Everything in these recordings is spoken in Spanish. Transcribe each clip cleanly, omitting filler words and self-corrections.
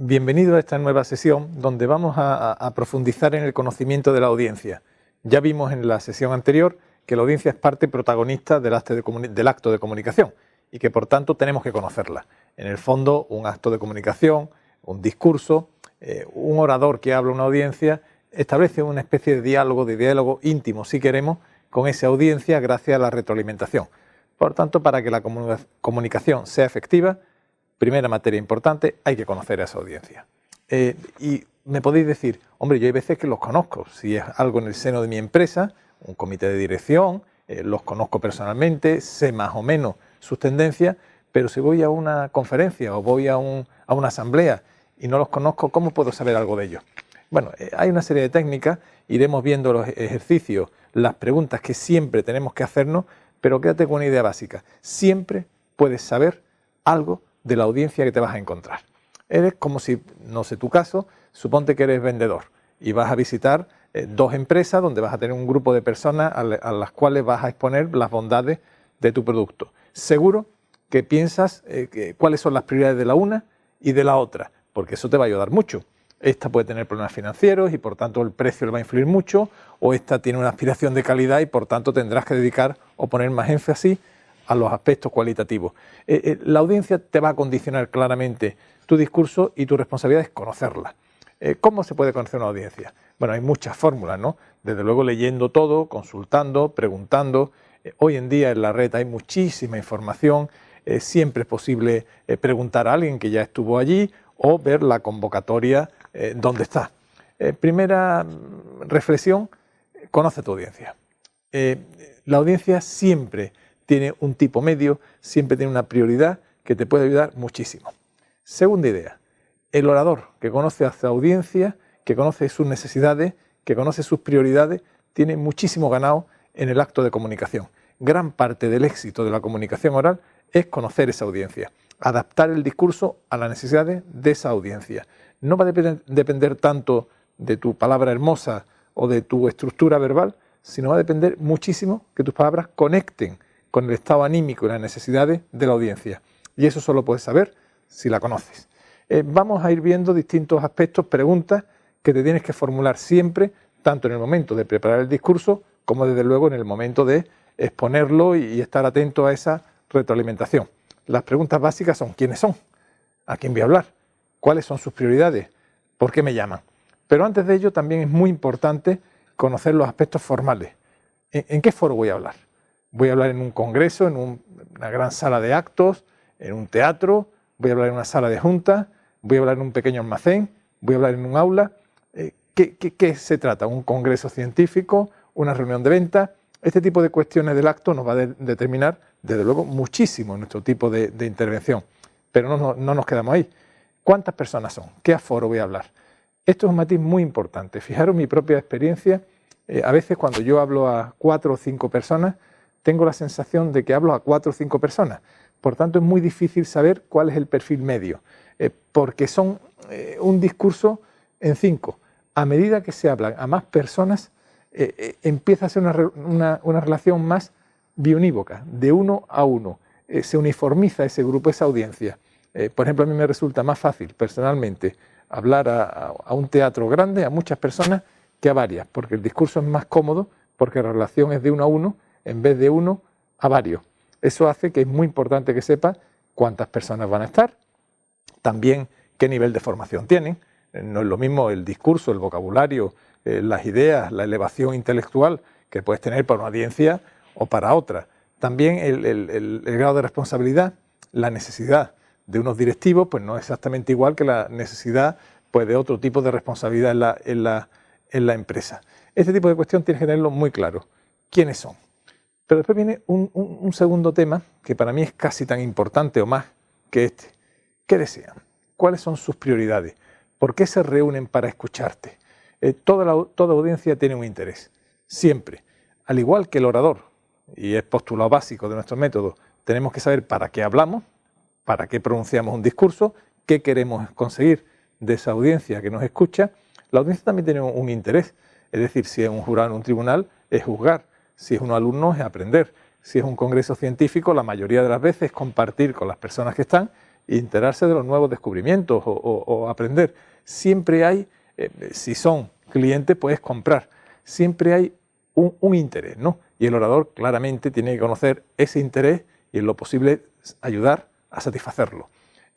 Bienvenido a esta nueva sesión donde vamos a profundizar en el conocimiento de la audiencia. Ya vimos en la sesión anterior que la audiencia es parte protagonista del acto de comunicación y que por tanto tenemos que conocerla. En el fondo, un acto de comunicación, un discurso, un orador que habla a una audiencia establece una especie de diálogo íntimo, si queremos, con esa audiencia gracias a la retroalimentación. Por tanto, para que la comunicación sea efectiva, primera materia importante, hay que conocer a esa audiencia. Y me podéis decir, hombre, yo hay veces que los conozco, si es algo en el seno de mi empresa, un comité de dirección, los conozco personalmente, sé más o menos sus tendencias, pero si voy a una conferencia o voy a una asamblea y no los conozco, ¿cómo puedo saber algo de ellos? Bueno, hay una serie de técnicas, iremos viendo los ejercicios, las preguntas que siempre tenemos que hacernos, pero quédate con una idea básica, siempre puedes saber algo de la audiencia que te vas a encontrar. Eres como si, no sé tu caso, suponte que eres vendedor y vas a visitar dos empresas donde vas a tener un grupo de personas a las cuales vas a exponer las bondades de tu producto. Seguro que piensas cuáles son las prioridades de la una y de la otra, porque eso te va a ayudar mucho. Esta puede tener problemas financieros y por tanto el precio le va a influir mucho, o esta tiene una aspiración de calidad y por tanto tendrás que dedicar o poner más énfasis a los aspectos cualitativos. La audiencia te va a condicionar claramente tu discurso y tu responsabilidad es conocerla. ¿Cómo se puede conocer una audiencia? Bueno, hay muchas fórmulas, ¿no? Desde luego leyendo todo, consultando, preguntando. Hoy en día en la red hay muchísima información, siempre es posible preguntar a alguien que ya estuvo allí o ver la convocatoria donde está. Primera reflexión, conoce tu audiencia. La audiencia siempre tiene un tipo medio, siempre tiene una prioridad que te puede ayudar muchísimo. Segunda idea, el orador que conoce a su audiencia, que conoce sus necesidades, que conoce sus prioridades, tiene muchísimo ganado en el acto de comunicación. Gran parte del éxito de la comunicación oral es conocer esa audiencia, adaptar el discurso a las necesidades de esa audiencia. No va a depender tanto de tu palabra hermosa o de tu estructura verbal, sino va a depender muchísimo que tus palabras conecten con el estado anímico y las necesidades de la audiencia. Y eso solo puedes saber si la conoces. Vamos a ir viendo distintos aspectos, preguntas que te tienes que formular siempre, tanto en el momento de preparar el discurso, como desde luego en el momento de exponerlo y estar atento a esa retroalimentación. Las preguntas básicas son: ¿quiénes son? ¿A quién voy a hablar? ¿Cuáles son sus prioridades? ¿Por qué me llaman? Pero antes de ello también es muy importante conocer los aspectos formales. ¿En qué foro voy a hablar? Voy a hablar en un congreso, en una gran sala de actos, en un teatro, voy a hablar en una sala de junta, voy a hablar en un pequeño almacén, voy a hablar en un aula. ¿Qué se trata? ¿Un congreso científico? ¿Una reunión de venta? Este tipo de cuestiones del acto nos va a determinar, desde luego, muchísimo nuestro tipo de intervención. Pero no nos quedamos ahí. ¿Cuántas personas son? ¿Qué aforo voy a hablar? Esto es un matiz muy importante. Fijaros mi propia experiencia. A veces cuando yo hablo a 4 o 5 personas, tengo la sensación de que hablo a 4 o 5 personas. Por tanto, es muy difícil saber cuál es el perfil medio, porque son un discurso en 5. A medida que se hablan a más personas, empieza a ser una relación más bionívoca, de uno a uno. Se uniformiza ese grupo, esa audiencia. Por ejemplo, a mí me resulta más fácil, personalmente, hablar a un teatro grande, a muchas personas, que a varias, porque el discurso es más cómodo, porque la relación es de uno a uno, en vez de uno a varios. Eso hace que es muy importante que sepas cuántas personas van a estar, también qué nivel de formación tienen. No es lo mismo el discurso, el vocabulario, las ideas, la elevación intelectual que puedes tener para una audiencia o para otra. También el grado de responsabilidad, la necesidad de unos directivos, pues no es exactamente igual que la necesidad pues, de otro tipo de responsabilidad en la empresa. Este tipo de cuestión tienes que tenerlo muy claro. ¿Quiénes son? Pero después viene un segundo tema que para mí es casi tan importante o más que este. ¿Qué desean? ¿Cuáles son sus prioridades? ¿Por qué se reúnen para escucharte? Toda audiencia tiene un interés, siempre. Al igual que el orador, y es postulado básico de nuestro método, tenemos que saber para qué hablamos, para qué pronunciamos un discurso, qué queremos conseguir de esa audiencia que nos escucha. La audiencia también tiene un interés, es decir, si es un jurado en un tribunal, es juzgar. Si es un alumno, es aprender. Si es un congreso científico, la mayoría de las veces es compartir con las personas que están y enterarse de los nuevos descubrimientos o aprender. Siempre hay, si son clientes, puedes comprar. Siempre hay un interés, ¿no? Y el orador claramente tiene que conocer ese interés y en lo posible ayudar a satisfacerlo.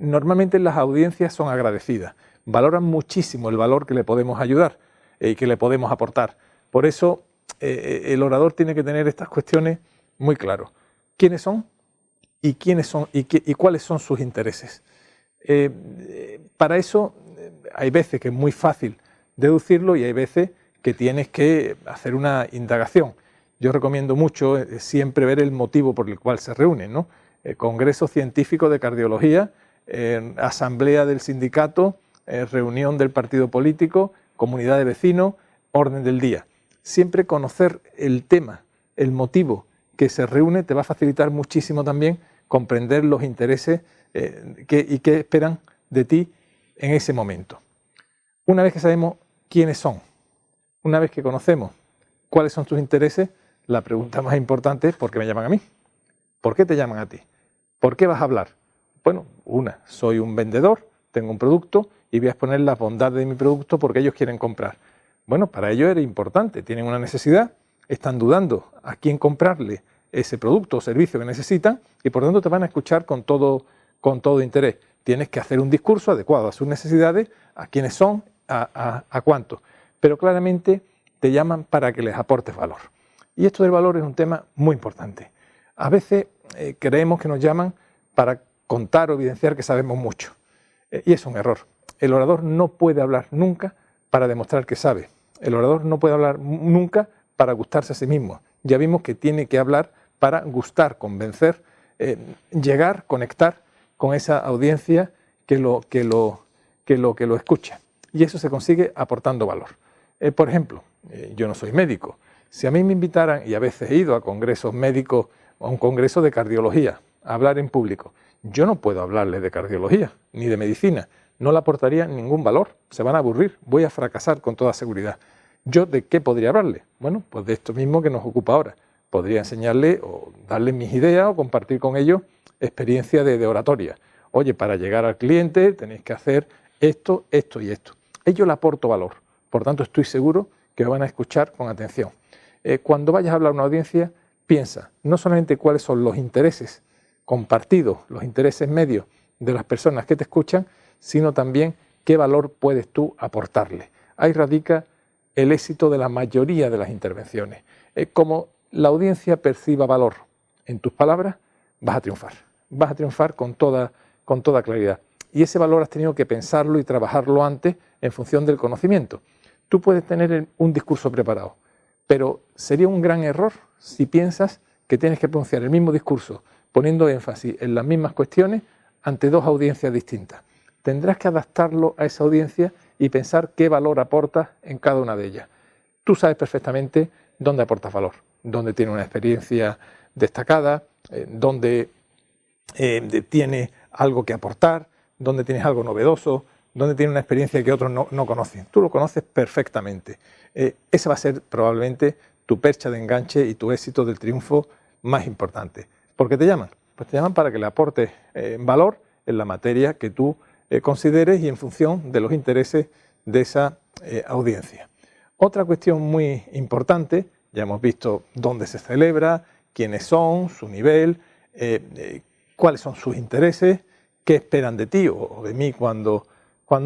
Normalmente las audiencias son agradecidas, valoran muchísimo el valor que le podemos ayudar y que le podemos aportar. Por eso el orador tiene que tener estas cuestiones muy claras. ¿Quiénes son? ¿Y cuáles son sus intereses? Para eso hay veces que es muy fácil deducirlo y hay veces que tienes que hacer una indagación. Yo recomiendo mucho siempre ver el motivo por el cual se reúnen, ¿no? Congreso científico de cardiología, asamblea del sindicato, reunión del partido político, comunidad de vecinos, orden del día. Siempre conocer el tema, el motivo que se reúne te va a facilitar muchísimo también comprender los intereses y qué esperan de ti en ese momento. Una vez que sabemos quiénes son, una vez que conocemos cuáles son tus intereses, la pregunta más importante es ¿por qué me llaman a mí? ¿Por qué te llaman a ti? ¿Por qué vas a hablar? Bueno, soy un vendedor, tengo un producto y voy a exponer las bondades de mi producto porque ellos quieren comprar. Bueno, para ellos era importante, tienen una necesidad, están dudando a quién comprarle ese producto o servicio que necesitan y por lo tanto te van a escuchar con todo interés. Tienes que hacer un discurso adecuado a sus necesidades, a quiénes son, a cuántos. Pero claramente te llaman para que les aportes valor. Y esto del valor es un tema muy importante. A veces creemos que nos llaman para contar o evidenciar que sabemos mucho. Y es un error. El orador no puede hablar nunca para demostrar que sabe. El orador no puede hablar nunca para gustarse a sí mismo. Ya vimos que tiene que hablar para gustar, convencer, llegar, conectar con esa audiencia que lo escucha. Y eso se consigue aportando valor. Por ejemplo, yo no soy médico. Si a mí me invitaran, y a veces he ido a congresos médicos, a un congreso de cardiología, a hablar en público, yo no puedo hablarles de cardiología ni de medicina. No le aportaría ningún valor. Se van a aburrir. Voy a fracasar con toda seguridad. ¿Yo de qué podría hablarle? Bueno, pues de esto mismo que nos ocupa ahora. Podría enseñarle o darle mis ideas o compartir con ellos experiencia de oratoria. Oye, para llegar al cliente tenéis que hacer esto, esto y esto. Ello le aporto valor. Por tanto, estoy seguro que me van a escuchar con atención. Cuando vayas a hablar a una audiencia, piensa no solamente cuáles son los intereses compartidos, los intereses medios de las personas que te escuchan, sino también qué valor puedes tú aportarle. Ahí radica el éxito de la mayoría de las intervenciones. Como la audiencia perciba valor en tus palabras, vas a triunfar. Vas a triunfar con toda claridad. Y ese valor has tenido que pensarlo y trabajarlo antes en función del conocimiento. Tú puedes tener un discurso preparado, pero sería un gran error si piensas que tienes que pronunciar el mismo discurso poniendo énfasis en las mismas cuestiones ante dos audiencias distintas. Tendrás que adaptarlo a esa audiencia y pensar qué valor aportas en cada una de ellas. Tú sabes perfectamente dónde aportas valor, dónde tiene una experiencia destacada, dónde tiene algo que aportar, dónde tienes algo novedoso, dónde tiene una experiencia que otros no conocen. Tú lo conoces perfectamente. Esa va a ser probablemente tu percha de enganche y tu éxito del triunfo más importante. ¿Por qué te llaman? Pues te llaman para que le aportes valor en la materia que tú consideres y en función de los intereses de esa audiencia. Otra cuestión muy importante, ya hemos visto dónde se celebra, quiénes son, su nivel, cuáles son sus intereses, qué esperan de ti o de mí cuando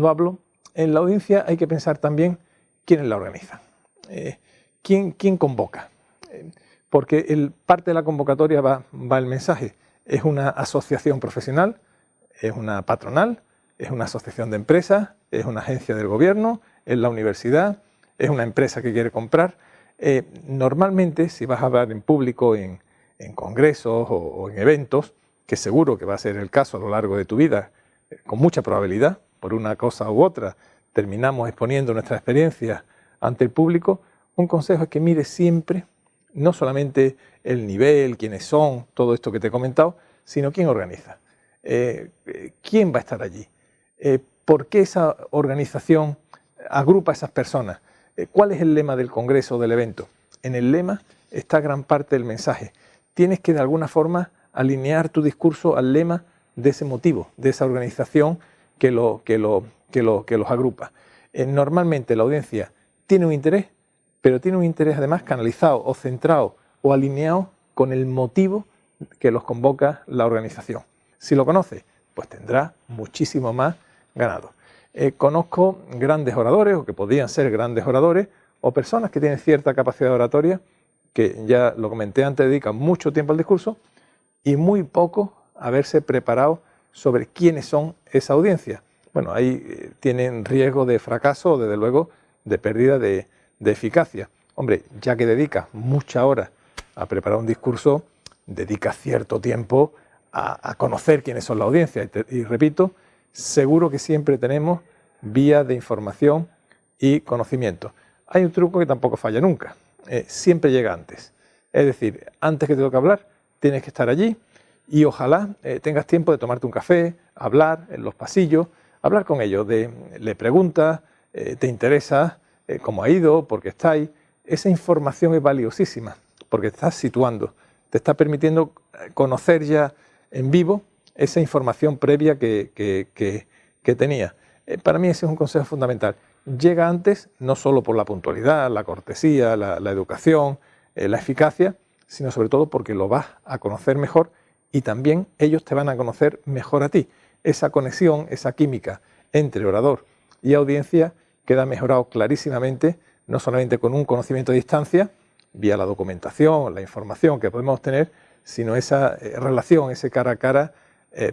hablo. En la audiencia hay que pensar también quiénes la organizan, quién convoca, porque parte de la convocatoria va el mensaje. Es una asociación profesional, es una patronal, es una asociación de empresas, es una agencia del gobierno, es la universidad, es una empresa que quiere comprar. Normalmente, si vas a hablar en público, en congresos o en eventos, que seguro que va a ser el caso a lo largo de tu vida, con mucha probabilidad, por una cosa u otra, terminamos exponiendo nuestra experiencia ante el público, un consejo es que mires siempre, no solamente el nivel, quiénes son, todo esto que te he comentado, sino quién organiza, quién va a estar allí, por qué esa organización agrupa a esas personas, cuál es el lema del congreso o del evento. En el lema está gran parte del mensaje. Tienes que de alguna forma alinear tu discurso al lema de ese motivo, de esa organización que los agrupa. Normalmente la audiencia tiene un interés, pero tiene un interés además canalizado o centrado o alineado con el motivo que los convoca la organización. Si lo conoce, pues tendrá muchísimo más ganado. Conozco grandes oradores, o que podrían ser grandes oradores, o personas que tienen cierta capacidad oratoria, que ya lo comenté antes, dedican mucho tiempo al discurso y muy poco a haberse preparado sobre quiénes son esa audiencia. Bueno, ahí tienen riesgo de fracaso o, desde luego, de pérdida de eficacia. Hombre, ya que dedicas muchas horas a preparar un discurso, dedica cierto tiempo a conocer quiénes son la audiencia. Y repito, seguro que siempre tenemos vías de información y conocimiento. Hay un truco que tampoco falla nunca. Siempre llega antes. Es decir, antes que te toque hablar, tienes que estar allí y ojalá tengas tiempo de tomarte un café, hablar en los pasillos, hablar con ellos, le preguntas, te interesa cómo ha ido, por qué estáis. Esa información es valiosísima porque te estás situando, te está permitiendo conocer ya en vivo esa información previa que tenía. Para mí ese es un consejo fundamental. Llega antes, no solo por la puntualidad, la cortesía, la educación, la eficacia, sino sobre todo porque lo vas a conocer mejor y también ellos te van a conocer mejor a ti. Esa conexión, esa química entre orador y audiencia queda mejorado clarísimamente, no solamente con un conocimiento de distancia, vía la documentación, la información que podemos obtener, sino esa relación, ese cara a cara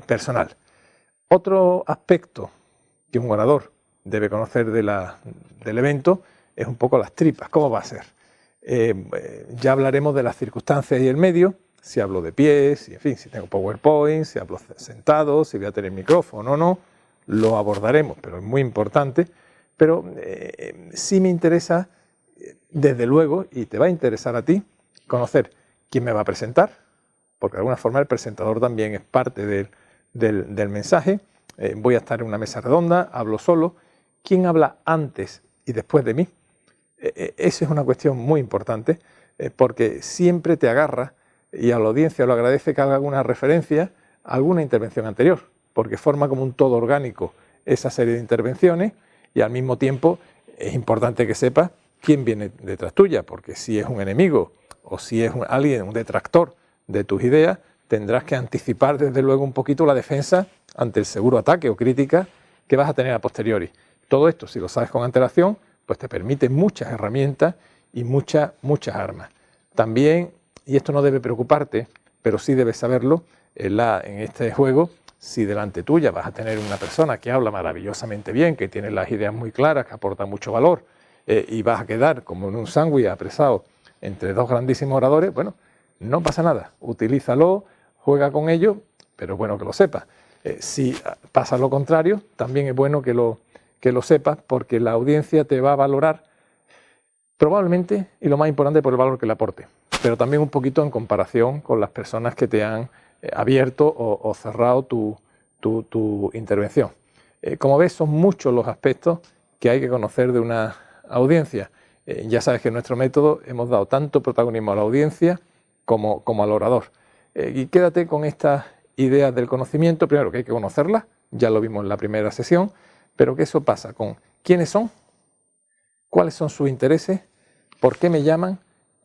personal. Otro aspecto que un orador debe conocer del evento es un poco las tripas, cómo va a ser. Ya hablaremos de las circunstancias y el medio, si hablo de pie, si tengo PowerPoint, si hablo sentado, si voy a tener micrófono o no, lo abordaremos, pero es muy importante. Pero sí me interesa, desde luego, y te va a interesar a ti, conocer quién me va a presentar, porque de alguna forma el presentador también es parte del mensaje. Voy a estar en una mesa redonda, hablo solo. ¿Quién habla antes y después de mí? Esa es una cuestión muy importante, porque siempre te agarra y a la audiencia lo agradece que haga alguna referencia a alguna intervención anterior, porque forma como un todo orgánico esa serie de intervenciones y al mismo tiempo es importante que sepas quién viene detrás tuya, porque si es un enemigo o si es alguien, un detractor de tus ideas, tendrás que anticipar desde luego un poquito la defensa ante el seguro ataque o crítica que vas a tener a posteriori. Todo esto, si lo sabes con antelación, pues te permite muchas herramientas y muchas armas. También, y esto no debe preocuparte, pero sí debes saberlo, en este juego, si delante tuya vas a tener una persona que habla maravillosamente bien, que tiene las ideas muy claras, que aporta mucho valor, y vas a quedar como en un sándwich apresado entre dos grandísimos oradores, bueno, no pasa nada, utilízalo, juega con ello, pero es bueno que lo sepas. Si pasa lo contrario, también es bueno que lo sepas, porque la audiencia te va a valorar probablemente, y lo más importante, por el valor que le aporte, pero también un poquito en comparación con las personas que te han abierto o cerrado tu intervención. Como ves, son muchos los aspectos que hay que conocer de una audiencia. Ya sabes que en nuestro método hemos dado tanto protagonismo a la audiencia como al orador. Y quédate con estas ideas del conocimiento. Primero, que hay que conocerlas, ya lo vimos en la primera sesión, pero que eso pasa con quiénes son, cuáles son sus intereses, por qué me llaman,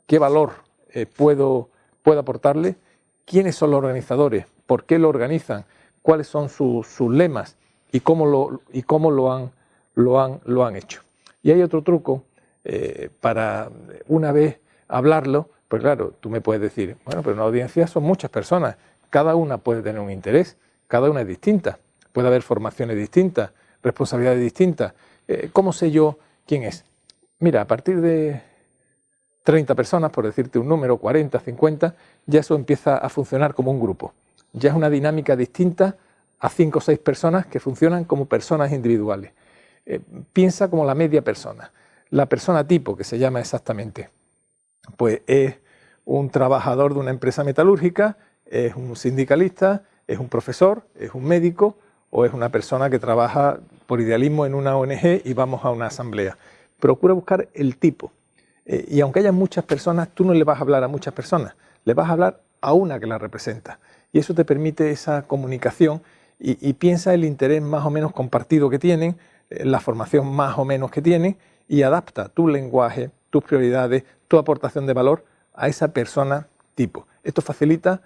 qué valor puedo aportarle, quiénes son los organizadores, por qué lo organizan, cuáles son sus lemas y cómo lo han hecho. Y hay otro truco para una vez hablarlo, pues claro, tú me puedes decir, bueno, pero en una audiencia son muchas personas, cada una puede tener un interés, cada una es distinta, puede haber formaciones distintas, responsabilidades distintas. ¿Cómo sé yo quién es? Mira, a partir de 30 personas, por decirte un número, 40, 50, ya eso empieza a funcionar como un grupo. Ya es una dinámica distinta a 5 o 6 personas que funcionan como personas individuales. Piensa como la media persona. La persona tipo, que se llama exactamente, pues es un trabajador de una empresa metalúrgica, es un sindicalista, es un profesor, es un médico o es una persona que trabaja por idealismo en una ONG y vamos a una asamblea. Procura buscar el tipo. Y aunque haya muchas personas, tú no le vas a hablar a muchas personas, le vas a hablar a una que la representa. Y eso te permite esa comunicación y piensa el interés más o menos compartido que tienen, la formación más o menos que tienen, y adapta tu lenguaje, tus prioridades, tu aportación de valor a esa persona tipo. Esto facilita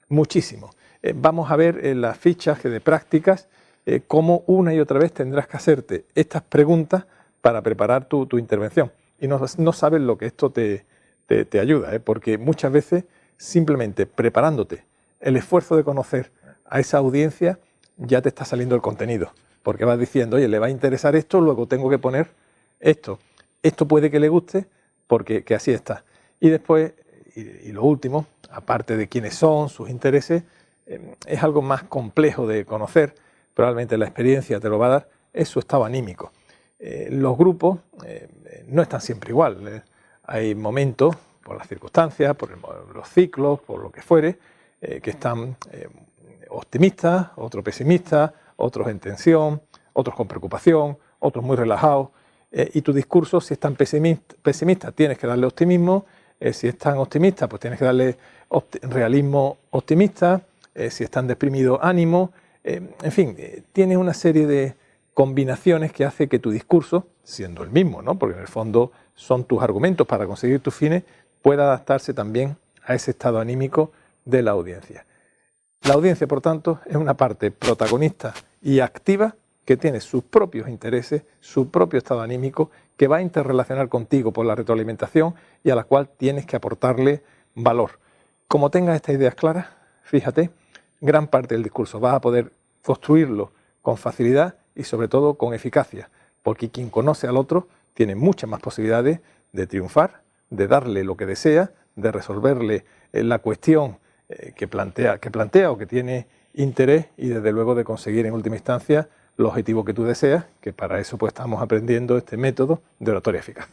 muchísimo. Vamos a ver en las fichas de prácticas cómo una y otra vez tendrás que hacerte estas preguntas para preparar tu intervención. Y no sabes lo que esto te ayuda, porque muchas veces simplemente preparándote el esfuerzo de conocer a esa audiencia ya te está saliendo el contenido, porque vas diciendo, oye, le va a interesar esto, luego tengo que poner esto. Esto puede que le guste porque que así está. Y después, y lo último, aparte de quiénes son, sus intereses, es algo más complejo de conocer, probablemente la experiencia te lo va a dar, es su estado anímico. Los grupos no están siempre igual. Hay momentos, por las circunstancias, por los ciclos, por lo que fuere, que están optimistas, otros pesimistas, otros en tensión, otros con preocupación, otros muy relajados. Y tu discurso, si están pesimistas, tienes que darle optimismo. Si están optimistas, pues tienes que darle realismo optimista. Si están deprimidos, ánimo. En fin, tienes una serie de combinaciones que hace que tu discurso, siendo el mismo, ¿no?, porque en el fondo son tus argumentos para conseguir tus fines, pueda adaptarse también a ese estado anímico de la audiencia. La audiencia, por tanto, es una parte protagonista y activa que tiene sus propios intereses, su propio estado anímico, que va a interrelacionar contigo por la retroalimentación y a la cual tienes que aportarle valor. Como tengas estas ideas claras, fíjate, gran parte del discurso vas a poder construirlo con facilidad y sobre todo con eficacia, porque quien conoce al otro tiene muchas más posibilidades de triunfar, de darle lo que desea, de resolverle la cuestión que plantea o que tiene interés y desde luego de conseguir en última instancia el objetivo que tú deseas, que para eso pues estamos aprendiendo este método de oratoria eficaz.